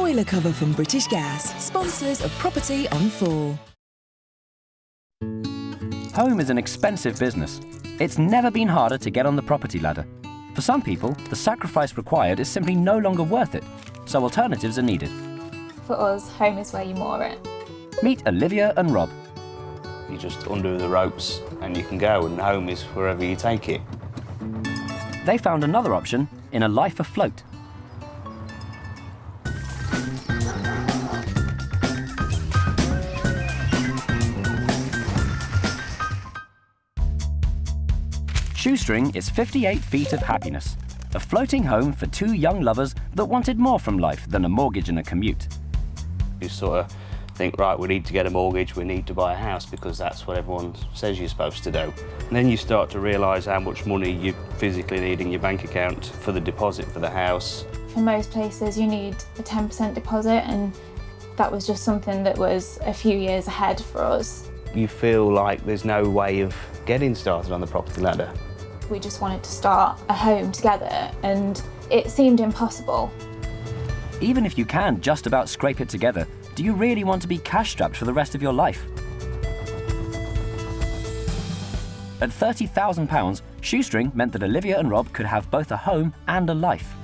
Boiler cover from British Gas, sponsors of Property on 4. Home is an expensive business. It's never been harder to get on the property ladder. For some people, the sacrifice required is simply no longer worth it, so alternatives are needed. For us, home is where you moor it. Meet Olivia and Rob. You just undo the ropes and you can go, and home is wherever you take it. They found another option in a life afloat. Shoestring is 58 feet of happiness, a floating home for two young lovers that wanted more from life than a mortgage and a commute. You sort of think, right, we need to get a mortgage, we need to buy a house because that's what everyone says you're supposed to do. And then you start to realise how much money you physically need in your bank account for the deposit for the house. For most places, you need a 10% deposit, and that was just something that was a few years ahead for us. You feel like there's no way of getting started on the property ladder. We just wanted to start a home together, and it seemed impossible. Even if you can just about scrape it together, do you really want to be cash-strapped for the rest of your life? At £30,000, Shoestring meant that Olivia and Rob could have both a home and a life.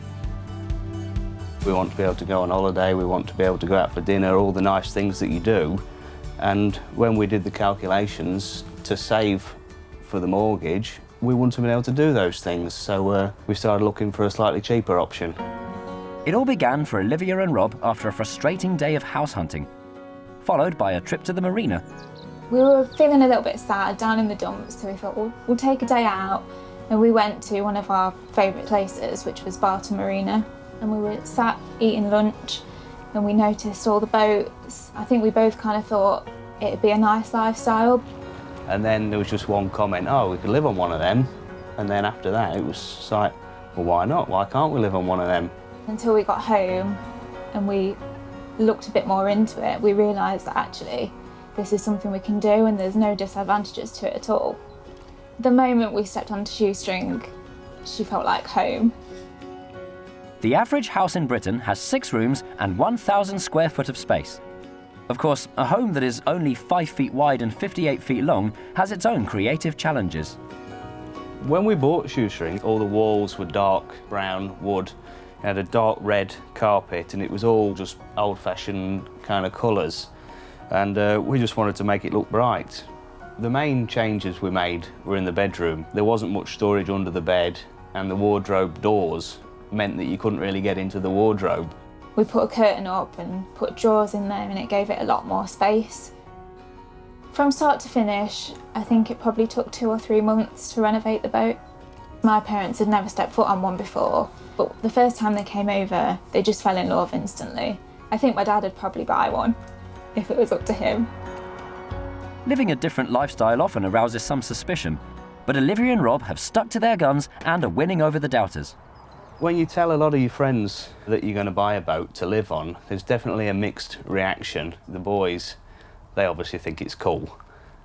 We want to be able to go on holiday, we want to be able to go out for dinner, all the nice things that you do. And when we did the calculations to save for the mortgage, we wouldn't have been able to do those things, so we started looking for a slightly cheaper option. It all began for Olivia and Rob after a frustrating day of house hunting, followed by a trip to the marina. We were feeling a little bit sad down in the dumps, so we thought we'll take a day out, and we went to one of our favourite places, which was Marina, and we were sat eating lunch and we noticed all the boats. I think we both kind of thought it'd be a nice lifestyle. And then there was just one comment, oh, we could live on one of them. And then after that, it was like, well, why not? Why can't we live on one of them? Until we got home and we looked a bit more into it, we realised that actually this is something we can do and there's no disadvantages to it at all. The moment we stepped onto Shoestring, she felt like home. The average house in Britain has 6 rooms and 1,000 square foot of space. Of course, a home that is only 5 feet wide and 58 feet long has its own creative challenges. When we bought Shoestring, all the walls were dark brown wood. It had a dark red carpet and it was all just old-fashioned kind of colours. And we just wanted to make it look bright. The main changes we made were in the bedroom. There wasn't much storage under the bed, and the wardrobe doors meant that you couldn't really get into the wardrobe. We put a curtain up and put drawers in there and it gave it a lot more space. From start to finish, I think it probably took 2 or 3 months to renovate the boat. My parents had never stepped foot on one before, but the first time they came over, they just fell in love instantly. I think my dad would probably buy one, if it was up to him. Living a different lifestyle often arouses some suspicion, but Olivia and Rob have stuck to their guns and are winning over the doubters. When you tell a lot of your friends that you're going to buy a boat to live on, there's definitely a mixed reaction. The boys, they obviously think it's cool.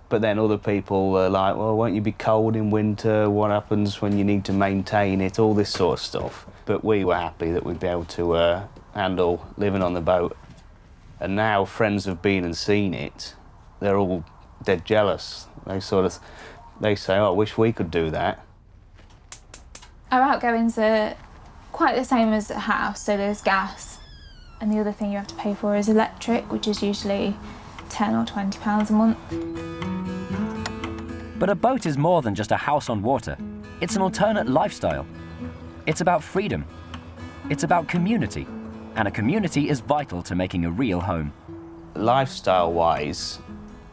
But then other people are like, well, won't you be cold in winter? What happens when you need to maintain it? All this sort of stuff. But we were happy that we'd be able to handle living on the boat. And now friends have been and seen it. They're all dead jealous. They say, oh, I wish we could do that. Our outgoings are quite the same as a house, so there's gas. And the other thing you have to pay for is electric, which is usually £10 or £20 a month. But a boat is more than just a house on water. It's an alternate lifestyle. It's about freedom. It's about community. And a community is vital to making a real home. Lifestyle-wise,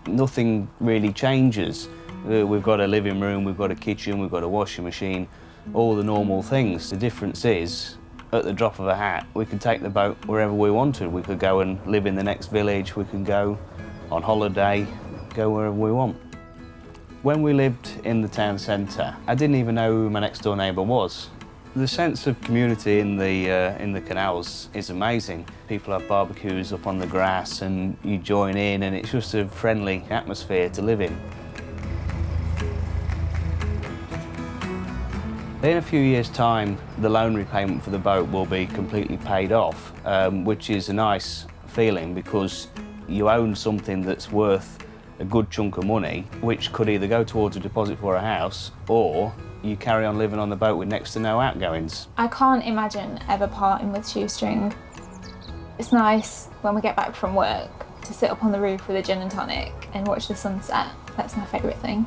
nothing really changes. We've got a living room, we've got a kitchen, we've got a washing machine, all the normal things. The difference is, at the drop of a hat, we can take the boat wherever we wanted. We could go and live in the next village, we can go on holiday, go wherever we want. When we lived in the town centre, I didn't even know who my next door neighbour was. The sense of community in the canals is amazing. People have barbecues up on the grass and you join in, and it's just a friendly atmosphere to live in. In a few years' time, the loan repayment for the boat will be completely paid off, which is a nice feeling because you own something that's worth a good chunk of money, which could either go towards a deposit for a house or you carry on living on the boat with next to no outgoings. I can't imagine ever parting with Shoestring. It's nice when we get back from work to sit up on the roof with a gin and tonic and watch the sunset. That's my favourite thing.